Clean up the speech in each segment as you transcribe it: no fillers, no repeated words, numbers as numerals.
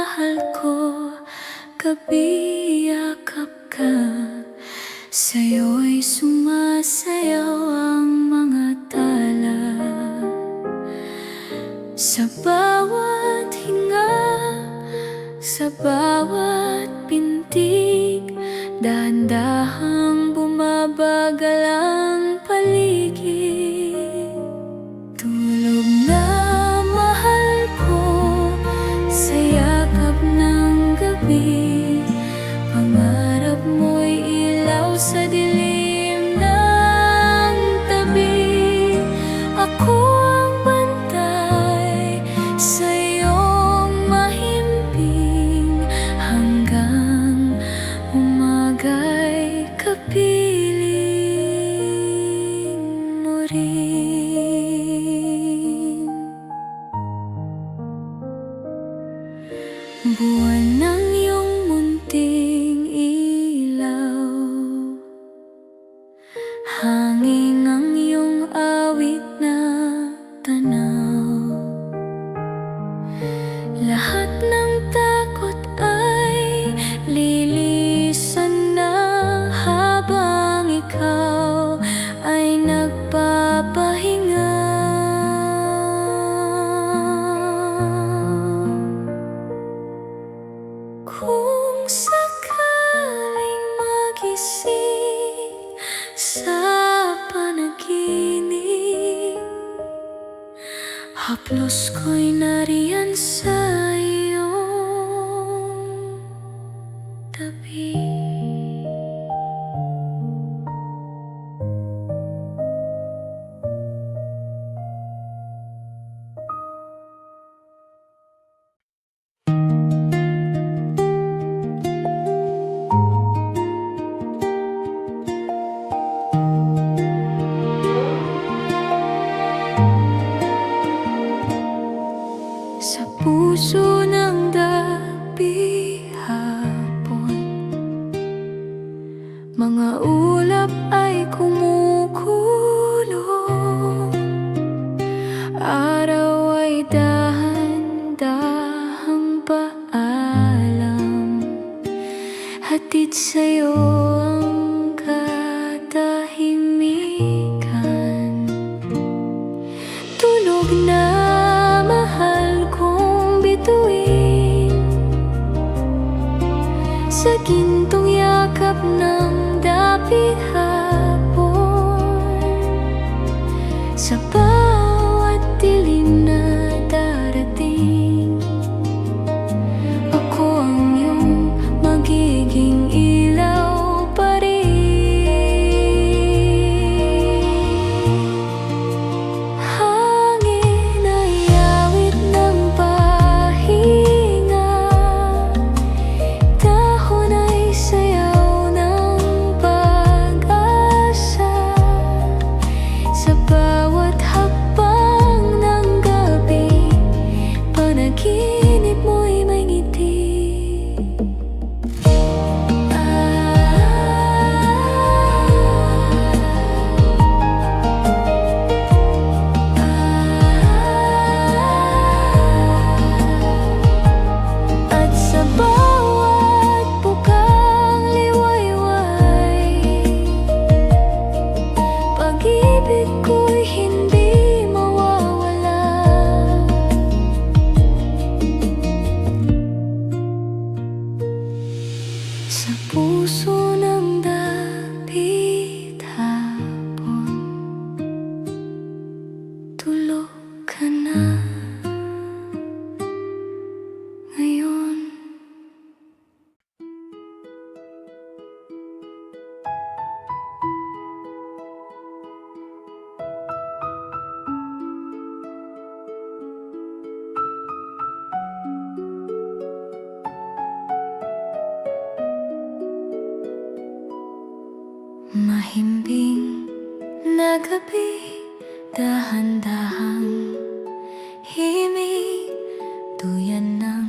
mahal ko, gabi yakap ka. Sa'yo'y sumasayaw ang mga tala. Sa bawat hinga, sa bawat pintig, dahan-dahang bumabagal ang paligid. Tulog na mahal ko sa yakap ng gabi. Pangarap mo'y ilaw sa dilim ng tabi. Ako ang bantay sa iyong mahimbing hanggang umaga'y kapiling mo rin. Buwan ng iyong munting ilaw, hangin ang iyong awit na tanaw. Lahat ng takot ay lilisan na habang ikaw ay nagpapahinga. Kung sakaling magising sa panaginip, haplos ko'y nariyan sa iyong tabi. Sa puso ng gabi hapon, mga ulap ay kumukulong. Araw ay dahan-dahang paalam, hatid sa'yo ang katahimikan. Tulog na mahal kong bituin sa gintong yakap ng dapit hapon. Sa bawat dilim na darating, ako ang iyong magiging ilaw pa rin. Hangin ay awit ng pahinga, dahon ay sayaw ng pag-asa. Sa bawat hakbang ng gabi, panaginip mo'y may ngiti. At sa bawat bukang liwayway, pag-ibig ko'y hindi mawawala. Sa puso ng dapit hapon, tulog ka na ngayon. Mahimbing na gabi, dahan-dahang himig, duyan ng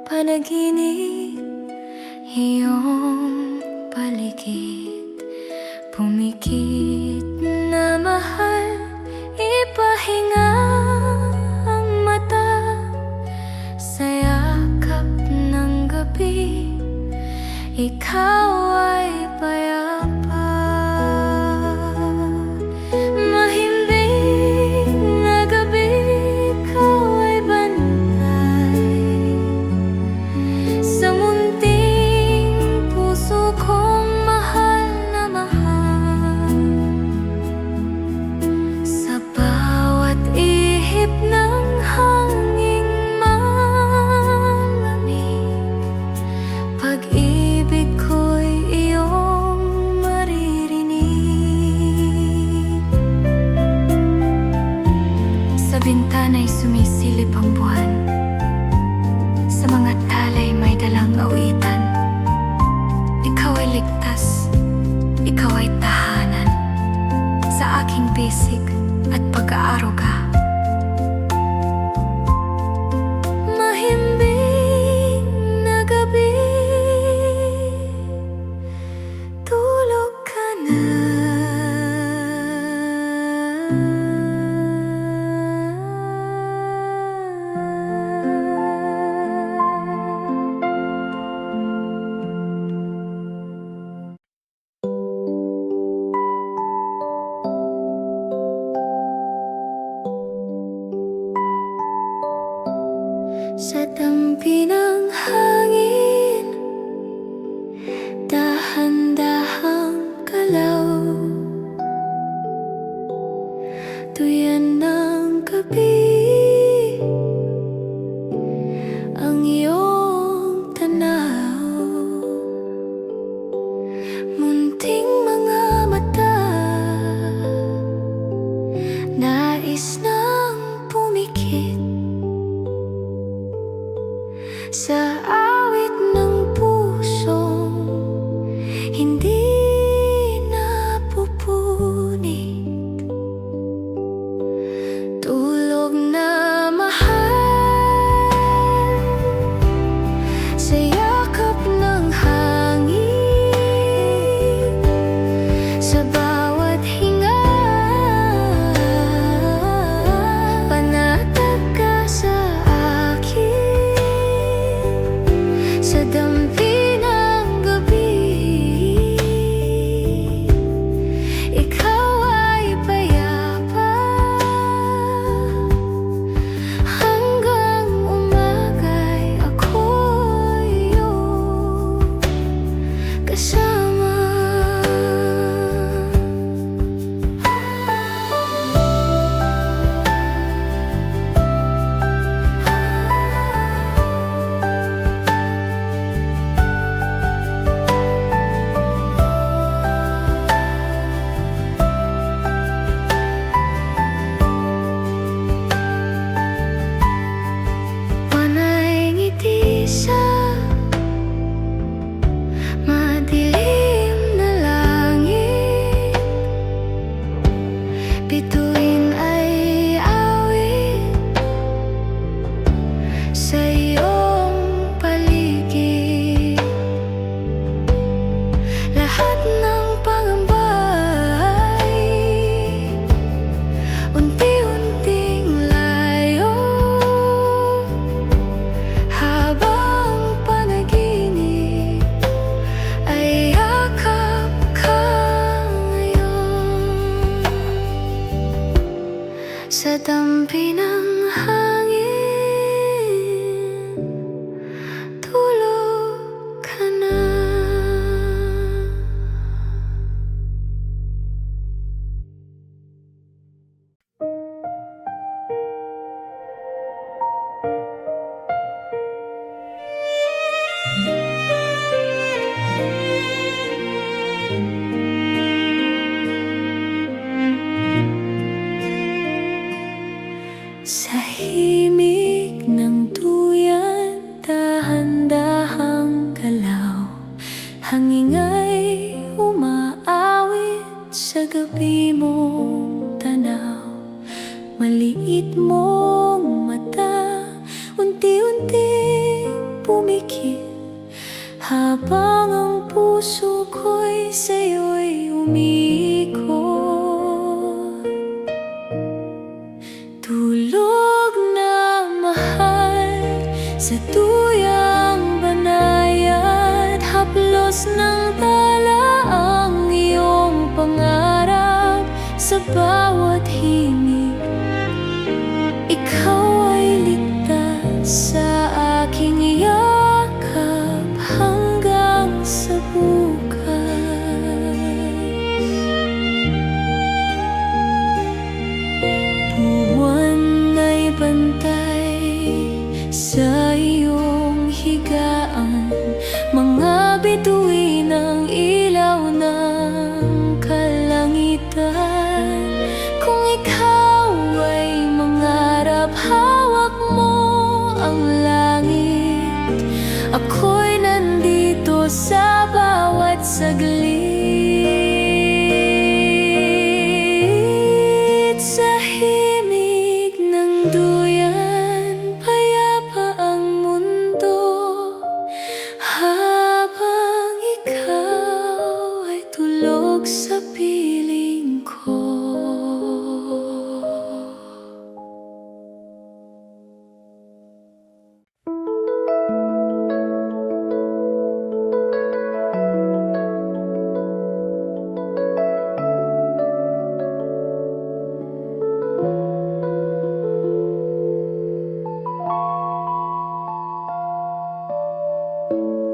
panaginip. Iyong paligid, pumikit na mahal, ipahinga ang mata sa yakap gabi, ikaw ay payapa. Mahimbing na gabi, ikaw ay bantay sa munting puso kong mahal na mahal. Sa bawat ihip ng hanging malamig, pag-ibig ko'y iyong maririnig. Sa bintana'y sumisilip ang buwan, sa mga talay may dalang awitan. Ikaw ay ligtas, ikaw ay tahanan sa aking bisig at pag-aaruga. Mahimbing na gabi, tulog ka na. Sa tampi ng hangin, dahan-dahang galaw, tuyan ng gabi, ang iyong tanaw. Munting mga mata, nais nang pumikit sa awit ng pusong hindi napupunit. Tulog na mahal sa yakap ng hangin, sa bawat hinga panatag ka sa akin. Sa dampi ng gabi, ikaw ay payapa. Hanggang umaga'y ako'y iyong kasama. Panay ngiti sa madilim na langit, bituin ay awit sa iyong paligid. Lahat ng pangamba'y unti-unting layo, habang panaginip ay yakap ka ngayon. Sa dampi ng hangin, tulog ka na. Sa himig ng duyan, dahan-dahang galaw, hangin ay umaawit sa gabi mong tanaw. Maliit mong mata, unti-unting pumikit, habang ang puso ko'y sa'yo'y umiikot. Tulog na mahal sa tuyang banay Bukas ng tala ang iyong pangarap sa bawat himig. Ikaw ay ligtas sa aking yakap hanggang sa bukas. Buwan ay bantay sa iyong higaan, mga bituin ng ilaw ng kalangitan. Kung ikaw ay mangarap, hawak mo ang langit. Ako'y nandito sa bawat saglit. Sa himig ng duyan, payapa ang mundo, habang ikaw ay tulog sa piling ko.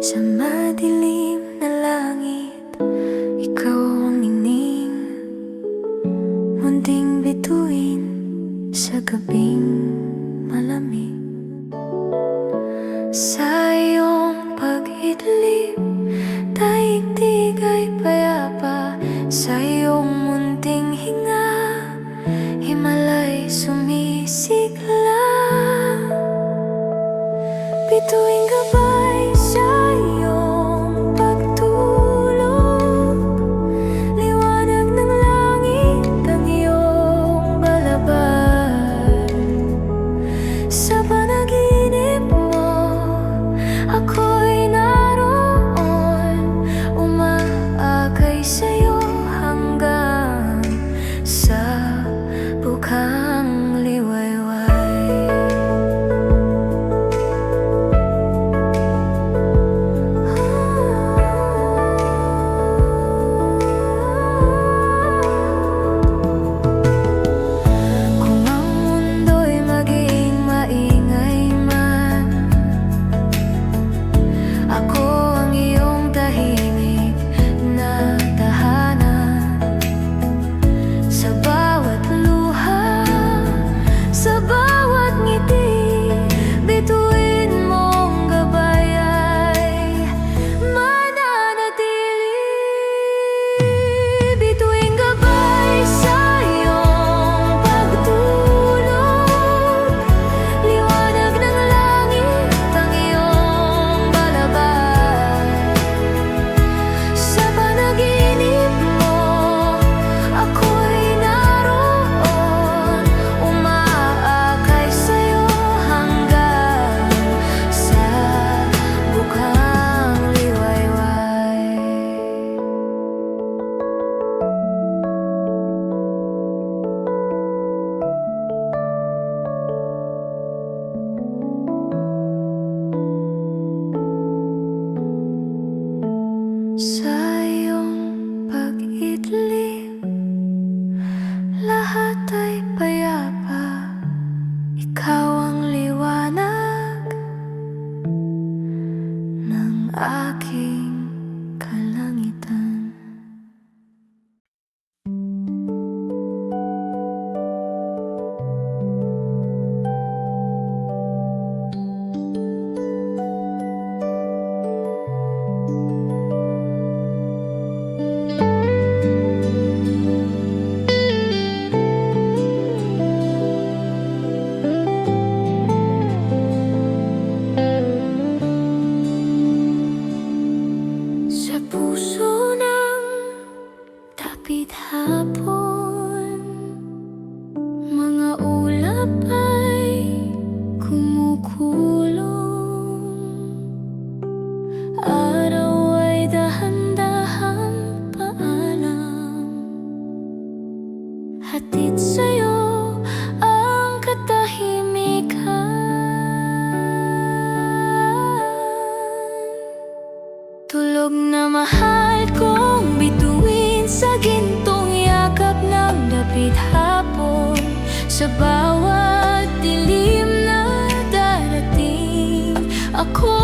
Sa madilim na langit, ikaw ang ningning, munting bituin sa gabing malamig. Sa iyong pag-idlip, daigdig ay payapa. Sa iyong munting hinga, himalay sumisigla. Bituing gabay sa iyong pagtulog, liwanag ng langit ang iyong balaban. Sa panaginip mo, ako'y naroon, umaakay sa'yo hanggang sa bukhang liwayway. Sa iyong pag-idlip, lahat ay payapa. Ikaw ang liwanag ng aking kalangitan. mahal kong bituin sa gintong yakap ng dapit hapon. Sa bawat dilim na darating, ako